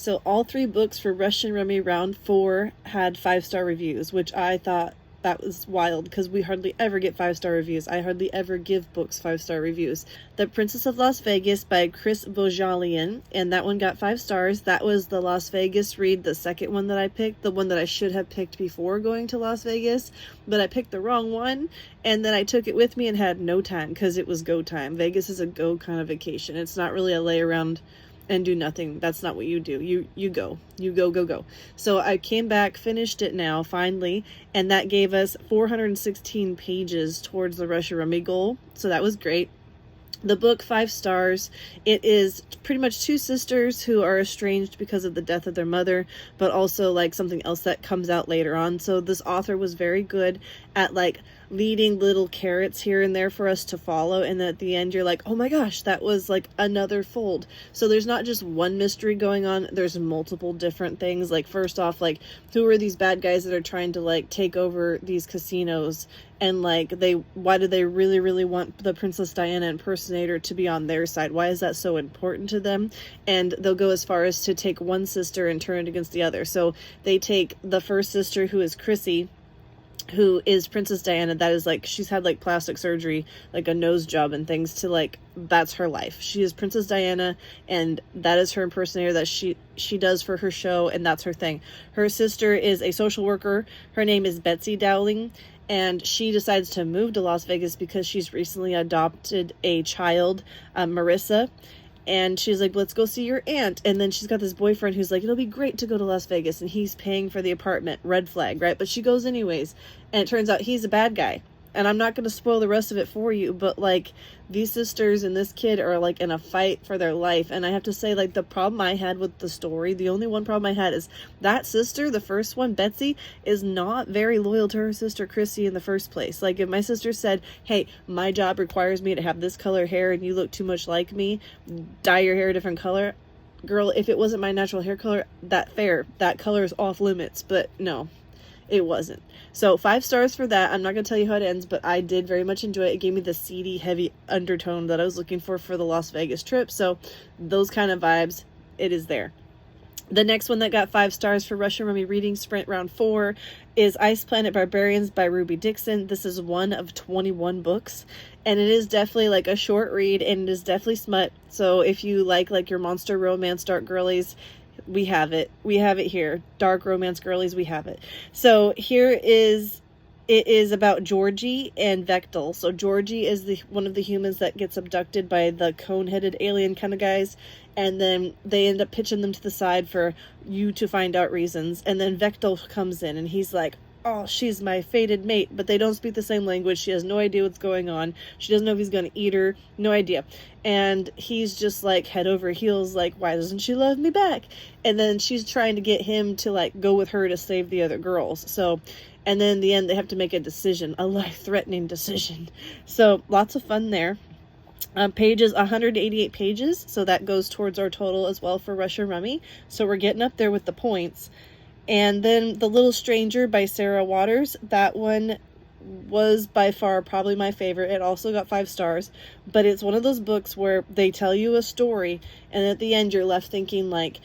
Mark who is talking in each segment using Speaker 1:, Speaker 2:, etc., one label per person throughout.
Speaker 1: So all 3 books for Russian Rummy Round 4 had 5-star reviews, which I thought that was wild because we hardly ever get 5-star reviews. I hardly ever give books 5-star reviews. The Princess of Las Vegas by Chris Bohjalian, and that one got 5 stars. That was the Las Vegas read, the second one that I picked, the one that I should have picked before going to Las Vegas, but I picked the wrong one, and then I took it with me and had no time because it was go time. Vegas is a go kind of vacation. It's not really a lay around and do nothing. That's not what you do. You go. So I came back, finished it now finally, and that gave us 416 pages towards the Russian Rummy goal. So that was great. The book, 5 stars. It is pretty much 2 sisters who are estranged because of the death of their mother, but also like something else that comes out later on. So this author was very good at like leading little carrots here and there for us to follow, and at the end you're like, oh my gosh, that was like another fold. So there's not just one mystery going on, there's multiple different things. Like first off, like who are these bad guys that are trying to like take over these casinos, and like why do they really want the Princess Diana impersonator to be on their side? Why is that so important to them? And they'll go as far as to take one sister and turn it against the other. So they take the first sister, who is Chrissy, who is Princess Diana. That is like, she's had like plastic surgery, like a nose job and things, to like, that's her life. She is Princess Diana, and that is her impersonator that she does for her show, and that's her thing. Her sister is a social worker. Her name is Betsy Dowling, and she decides to move to Las Vegas because she's recently adopted a child, Marissa. And she's like, let's go see your aunt. And then she's got this boyfriend who's like, it'll be great to go to Las Vegas. And he's paying for the apartment. Red flag, right? But she goes anyways. And it turns out he's a bad guy. And I'm not going to spoil the rest of it for you, but like these sisters and this kid are like in a fight for their life. And I have to say, like, the problem I had with the story, the only one problem I had is that sister, the first one, Betsy, is not very loyal to her sister Chrissy in the first place. Like if my sister said, hey, my job requires me to have this color hair and you look too much like me, dye your hair a different color. Girl, if it wasn't my natural hair color, that color is off limits. But no, it wasn't. So 5 stars for that. I'm not going to tell you how it ends, but I did very much enjoy it. It gave me the seedy, heavy undertone that I was looking for the Las Vegas trip. So those kind of vibes, it is there. The next one that got 5 stars for Russian Rummy Reading Sprint Round 4 is Planet Barbarians by Ruby Dixon. This is one of 21 books, and it is definitely like a short read, and it is definitely smut. So if you like your monster romance, dark girlies, we have it. We have it here. Dark romance girlies, we have it. So it is about Georgie and Vectel. So Georgie is one of the humans that gets abducted by the cone-headed alien kind of guys, and then they end up pitching them to the side for you to find out reasons. And then Vectel comes in, and he's like, oh, she's my fated mate, but they don't speak the same language. She has no idea what's going on. She doesn't know if he's going to eat her. No idea. And he's just like head over heels, like, why doesn't she love me back? And then she's trying to get him to like go with her to save the other girls. So, and then in the end, they have to make a decision, a life-threatening decision. So lots of fun there. Pages, 188 pages. So that goes towards our total as well for Russian Rummy. So we're getting up there with the points. And then The Little Stranger by Sarah Waters. That one was by far probably my favorite. It also got 5 stars. But it's one of those books where they tell you a story, and at the end you're left thinking, like,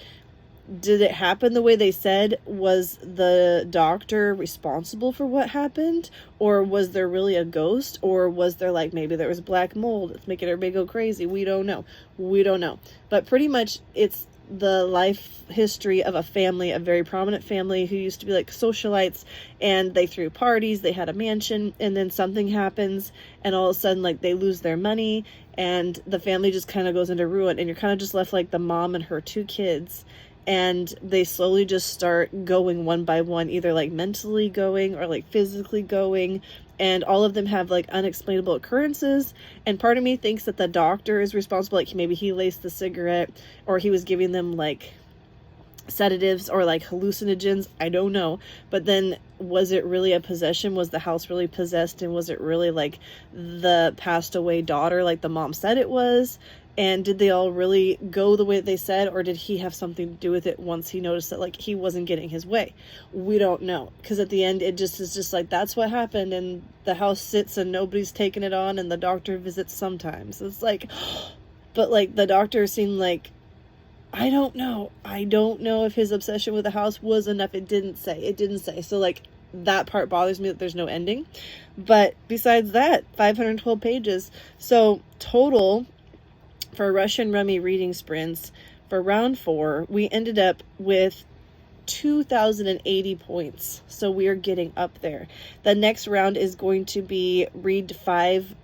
Speaker 1: did it happen the way they said? Was the doctor responsible for what happened? Or was there really a ghost? Or was there like, maybe there was black mold? It's making everybody go crazy. We don't know. But pretty much it's the life history of a family, a very prominent family who used to be like socialites, and they threw parties, they had a mansion, and then something happens, and all of a sudden like they lose their money, and the family just kind of goes into ruin, and you're kind of just left like the mom and her 2 kids. And they slowly just start going one by one, either like mentally going or like physically going. And all of them have like unexplainable occurrences. And part of me thinks that the doctor is responsible. Like maybe he laced the cigarette, or he was giving them like sedatives or like hallucinogens. I don't know. But then was it really a possession? Was the house really possessed? And was it really like the passed away daughter like the mom said it was? And did they all really go the way they said, or did he have something to do with it once he noticed that like he wasn't getting his way? We don't know, because at the end it just is just like, that's what happened, and the house sits and nobody's taking it on, and the doctor visits sometimes. It's like, but like the doctor seemed like I don't know. I don't know if his obsession with the house was enough. It didn't say. So, like, that part bothers me that there's no ending. But besides that, 512 pages. So, total for Russian Rummy Reading Sprints for round 4, we ended up with 2,080 points. So we are getting up there. The next round is going to be read 50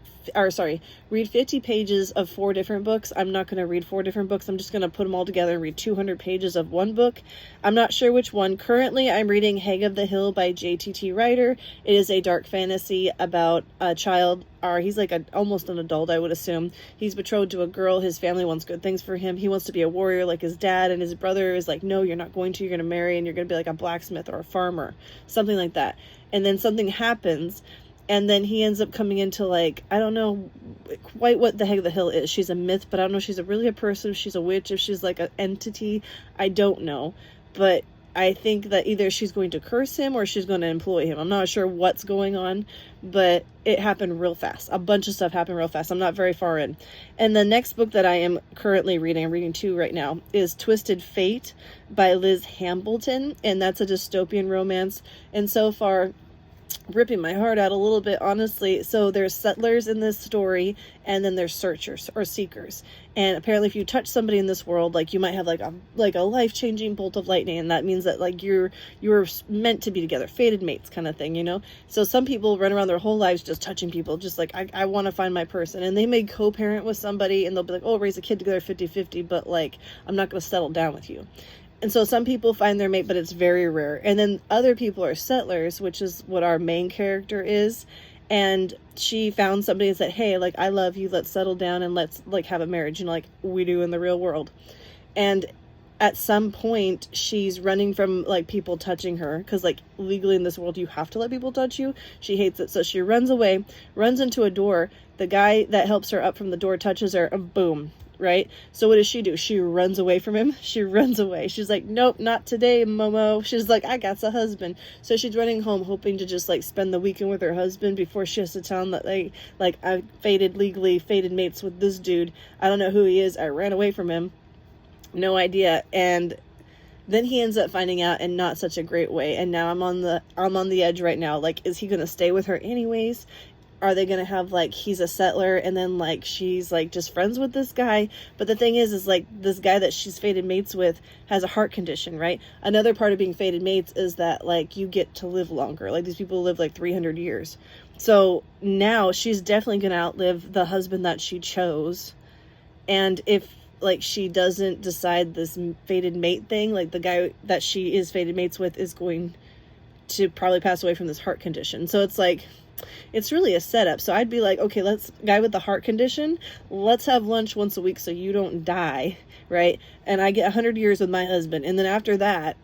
Speaker 1: pages of 4 different books. I'm not going to read 4 different books. I'm just going to put them all together and read 200 pages of one book. I'm not sure which one. Currently, I'm reading Hang of the Hill by J.T.T. Ryder. It is a dark fantasy about a child, or he's like almost an adult, I would assume. He's betrothed to a girl. His family wants good things for him. He wants to be a warrior like his dad, and his brother is like, no, you're not going to. You're going to marry, and you're going to be like a blacksmith or a farmer, something like that. And then something happens, and then he ends up coming into, like, I don't know quite what the Hang of the Hill is. She's a myth, but I don't know if she's really a person, if she's a witch, if she's like an entity. I don't know. But I think that either she's going to curse him or she's going to employ him. I'm not sure what's going on, but it happened real fast. A bunch of stuff happened real fast. I'm not very far in. And the next book that I am currently reading, I'm reading 2 right now, is Twisted Fate by Liz Hambleton. And that's a dystopian romance. And so far, ripping my heart out a little bit, honestly. So there's settlers in this story, and then there's searchers or seekers. And apparently if you touch somebody in this world, like, you might have like a life-changing bolt of lightning, and that means that, like, you're meant to be together, fated mates kind of thing, you know. So some people run around their whole lives just touching people, just like, I want to find my person, and they may co-parent with somebody, and they'll be like, oh, raise a kid together 50-50, but, like, I'm not going to settle down with you. And so some people find their mate, but it's very rare. And then other people are settlers, which is what our main character is. And she found somebody and said, hey, like, I love you. Let's settle down and let's, like, have a marriage, you know, like we do in the real world. And at some point, she's running from, like, people touching her. Because, like, legally in this world, you have to let people touch you. She hates it. So she runs away, runs into a door. The guy that helps her up from the door touches her, and boom. Right? So what does she do? She runs away from him. She runs away. She's like, nope, not today, Momo. She's like, I got a husband. So she's running home, hoping to just, like, spend the weekend with her husband before she has to tell him that, like, I legally fated mates with this dude. I don't know who he is. I ran away from him. No idea. And then he ends up finding out in not such a great way. And now I'm on the edge right now. Like, is he going to stay with her anyways? Are they going to have, like, he's a settler and then, like, she's, like, just friends with this guy? But the thing is, like, this guy that she's fated mates with has a heart condition, right? Another part of being fated mates is that, like, you get to live longer. Like, these people live, like, 300 years. So now she's definitely going to outlive the husband that she chose. And if, like, she doesn't decide this fated mate thing, like, the guy that she is fated mates with is going to probably pass away from this heart condition. So it's like, it's really a setup. So I'd be like, okay, guy with the heart condition, let's have lunch once a week so you don't die, right? And I get 100 years with my husband. And then after that,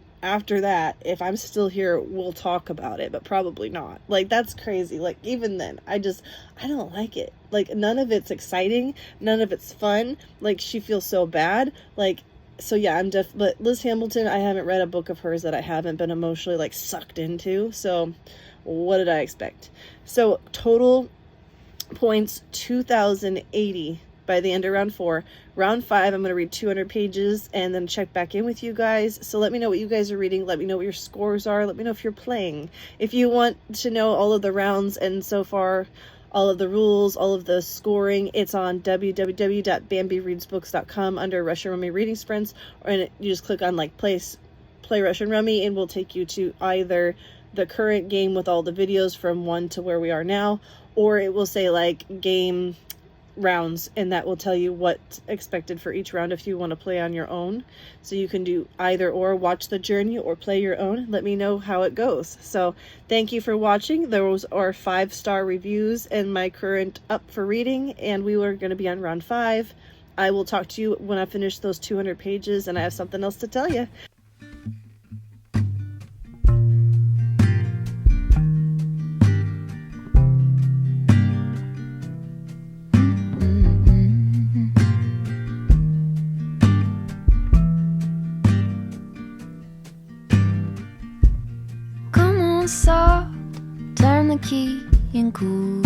Speaker 1: if I'm still here, we'll talk about it, but probably not. Like, that's crazy. Like, even then, I don't like it. Like, none of it's exciting. None of it's fun. Like, she feels so bad. Like, so yeah, but Liz Hambleton, I haven't read a book of hers that I haven't been emotionally, like, sucked into. So what did I expect? So total points, 2,080 by the end of round 4. Round 5, I'm going to read 200 pages and then check back in with you guys. So let me know what you guys are reading. Let me know what your scores are. Let me know if you're playing. If you want to know all of the rounds and so far all of the rules, all of the scoring, it's on www.bambireadsbooks.com under Russian Rummy Reading Sprints, and you just click on, like, play Russian Rummy, and we'll take you to either the current game with all the videos from 1 to where we are now, or it will say, like, game rounds, and that will tell you what's expected for each round if you want to play on your own. So you can do either or, watch the journey or play your own. Let me know how it goes. So thank you for watching. Those are 5-star reviews and my current up for reading, and we were going to be on round 5. I will talk to you when I finish those 200 pages and I have something else to tell you.
Speaker 2: Turn the key and cool